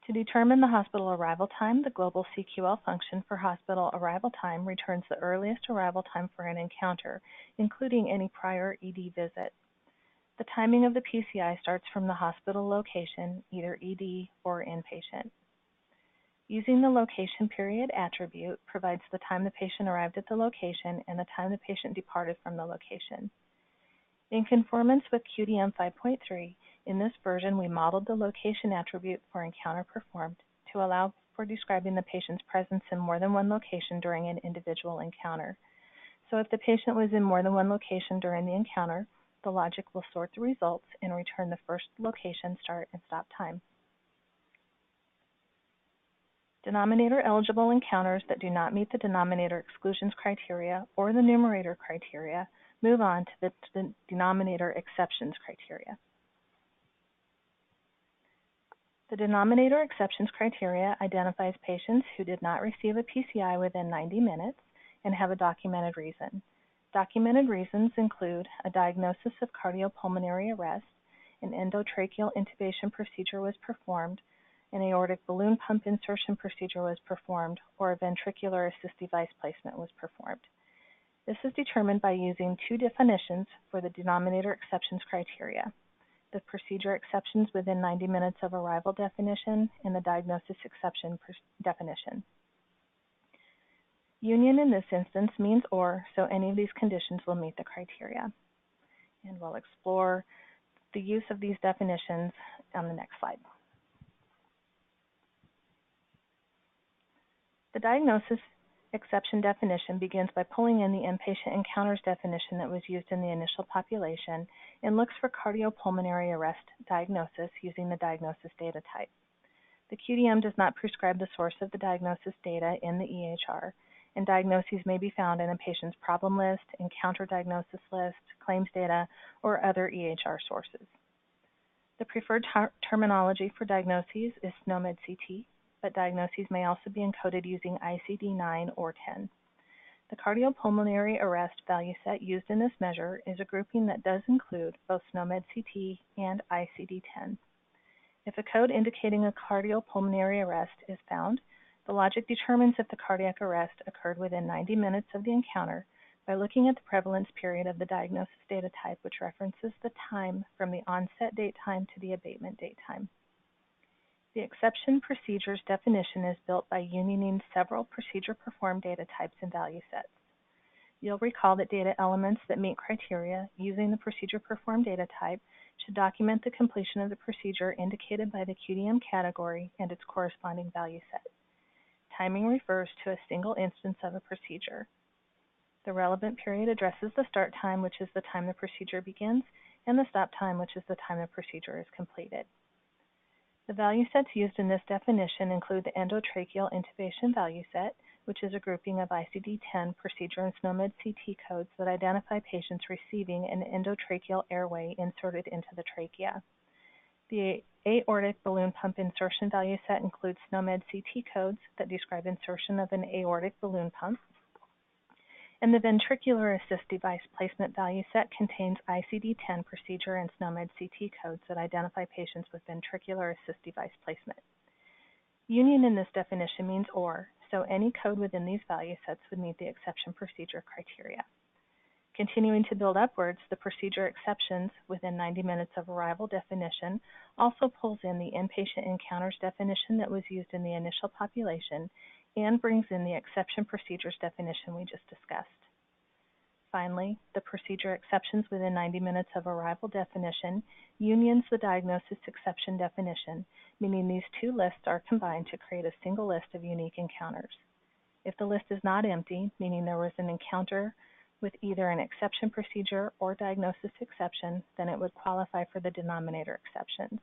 [SPEAKER 4] To determine the hospital arrival time, the global CQL function for hospital arrival time returns the earliest arrival time for an encounter, including any prior ED visit. The timing of the PCI starts from the hospital location, either ED or inpatient. Using the location period attribute provides the time the patient arrived at the location and the time the patient departed from the location. In conformance with QDM 5.3, in this version we modeled the location attribute for encounter performed to allow for describing the patient's presence in more than one location during an individual encounter. So if the patient was in more than one location during the encounter, the logic will sort the results and return the first location start and stop time. Denominator-eligible encounters that do not meet the denominator exclusions criteria or the numerator criteria move on to the denominator exceptions criteria. The denominator exceptions criteria identifies patients who did not receive a PCI within 90 minutes and have a documented reason. Documented reasons include a diagnosis of cardiopulmonary arrest, an endotracheal intubation procedure was performed, an aortic balloon pump insertion procedure was performed, or a ventricular assist device placement was performed. This is determined by using two definitions for the denominator exceptions criteria: the procedure exceptions within 90 minutes of arrival definition and the diagnosis exception definition. Union in this instance means or, so any of these conditions will meet the criteria. And we'll explore the use of these definitions on the next slide. The diagnosis exception definition begins by pulling in the inpatient encounters definition that was used in the initial population and looks for cardiopulmonary arrest diagnosis using the diagnosis data type. The QDM does not prescribe the source of the diagnosis data in the EHR, and diagnoses may be found in a patient's problem list, encounter diagnosis list, claims data, or other EHR sources. The preferred terminology for diagnoses is SNOMED CT, but diagnoses may also be encoded using ICD-9 or 10. The cardiopulmonary arrest value set used in this measure is a grouping that does include both SNOMED CT and ICD-10. If a code indicating a cardiopulmonary arrest is found, The logic determines if the cardiac arrest occurred within 90 minutes of the encounter by looking at the prevalence period of the diagnosis data type, which references the time from the onset date time to the abatement date time. The exception procedures definition is built by unioning several procedure performed data types and value sets. You'll recall that data elements that meet criteria using the procedure performed data type should document the completion of the procedure indicated by the QDM category and its corresponding value set. Timing refers to a single instance of a procedure. The relevant period addresses the start time, which is the time the procedure begins, and the stop time, which is the time the procedure is completed. The value sets used in this definition include the endotracheal intubation value set, which is a grouping of ICD-10 procedure and SNOMED CT codes that identify patients receiving an endotracheal airway inserted into the trachea. The aortic balloon pump insertion value set includes SNOMED CT codes that describe insertion of an aortic balloon pump. And the ventricular assist device placement value set contains ICD-10 procedure and SNOMED CT codes that identify patients with ventricular assist device placement. Union in this definition means or, so any code within these value sets would meet the exception procedure criteria. Continuing to build upwards, the procedure exceptions within 90 minutes of arrival definition also pulls in the inpatient encounters definition that was used in the initial population and brings in the exception procedures definition we just discussed. Finally, the procedure exceptions within 90 minutes of arrival definition unions the diagnosis exception definition, meaning these two lists are combined to create a single list of unique encounters. If the list is not empty, meaning there was an encounter with either an exception procedure or diagnosis exception, then it would qualify for the denominator exceptions.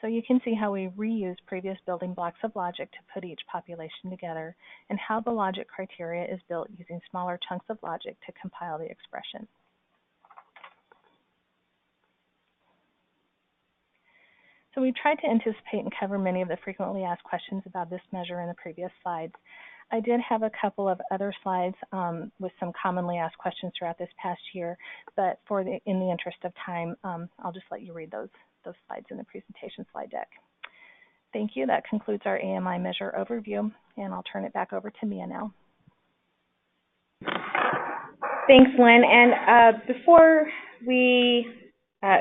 [SPEAKER 4] So you can see how we reuse previous building blocks of logic to put each population together, and how the logic criteria is built using smaller chunks of logic to compile the expression. So we tried to anticipate and cover many of the frequently asked questions about this measure in the previous slides. I did have a couple of other slides with some commonly asked questions throughout this past year, but in the interest of time, I'll just let you read those slides in the presentation slide deck. Thank you. That concludes our AMI measure overview, and I'll turn it back over to Mia now.
[SPEAKER 3] Thanks, Lynn. And before we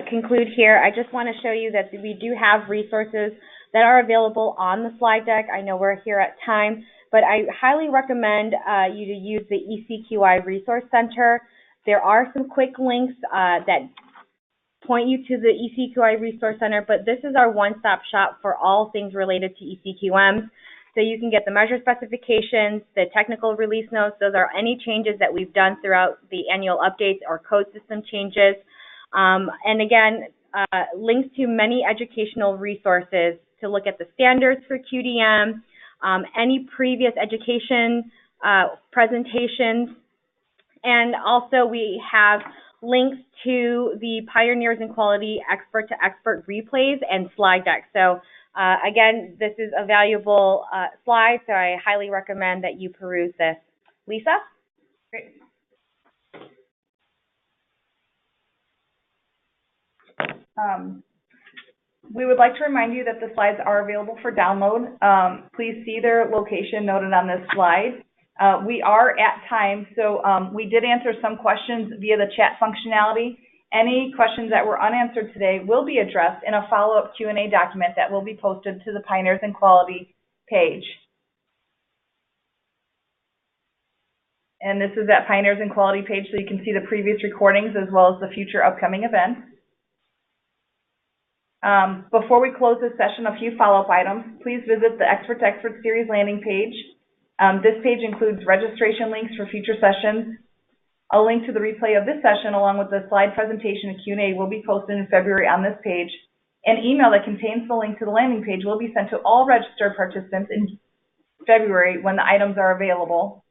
[SPEAKER 3] conclude here, I just want to show you that we do have resources that are available on the slide deck. I know we're here at time, but I highly recommend you to use the eCQI Resource Center. There are some quick links that point you to the eCQI Resource Center, but this is our one-stop shop for all things related to eCQMs. So you can get the measure specifications, the technical release notes. Those are any changes that we've done throughout the annual updates or code system changes. And again, links to many educational resources to look at the standards for QDM, any previous education presentations, and also we have links to the Pioneers in Quality expert-to-expert replays and slide deck. So again, this is a valuable slide, so I highly recommend that you peruse this. Lisa? Great.
[SPEAKER 1] We would like to remind you that the slides are available for download. Please see their location noted on this slide. We are at time, so we did answer some questions via the chat functionality. Any questions that were unanswered today will be addressed in a follow-up Q&A document that will be posted to the Pioneers in Quality page. And this is that Pioneers in Quality page, so you can see the previous recordings as well as the future upcoming events. Before we close this session, a few follow-up items. Please visit the Expert to Expert Series landing page. This page includes registration links for future sessions. A link to the replay of this session along with the slide presentation and Q&A will be posted in February on this page. An email that contains the link to the landing page will be sent to all registered participants in February when the items are available.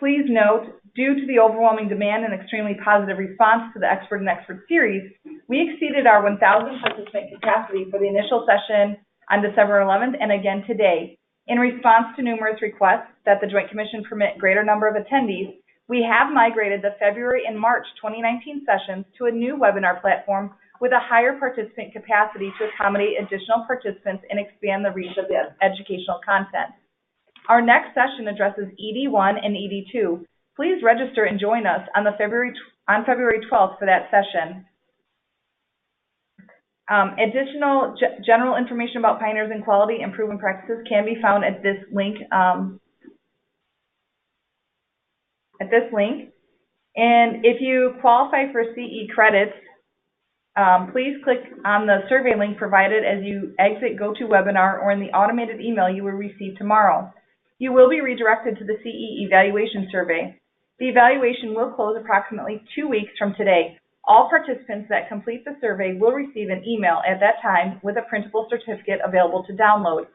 [SPEAKER 1] Please note, due to the overwhelming demand and extremely positive response to the Expert and Expert series, we exceeded our 1,000 participant capacity for the initial session on December 11th and again today. In response to numerous requests that the Joint Commission permit greater number of attendees, We have migrated the February and March 2019 sessions to a new webinar platform with a higher participant capacity to accommodate additional participants and expand the reach of the educational content. Our next session addresses ED1 and ED2. Please register and join us on February 12th for that session. Additional general information about Pioneers in Quality and Proven Practices can be found at this link. And if you qualify for CE credits, please click on the survey link provided as you exit GoToWebinar or in the automated email you will receive tomorrow. You will be redirected to the CE evaluation survey. The evaluation will close approximately 2 weeks from today. All participants that complete the survey will receive an email at that time with a printable certificate available to download.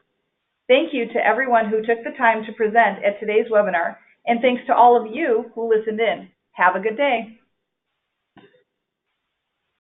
[SPEAKER 1] Thank you to everyone who took the time to present at today's webinar, and thanks to all of you who listened in. Have a good day.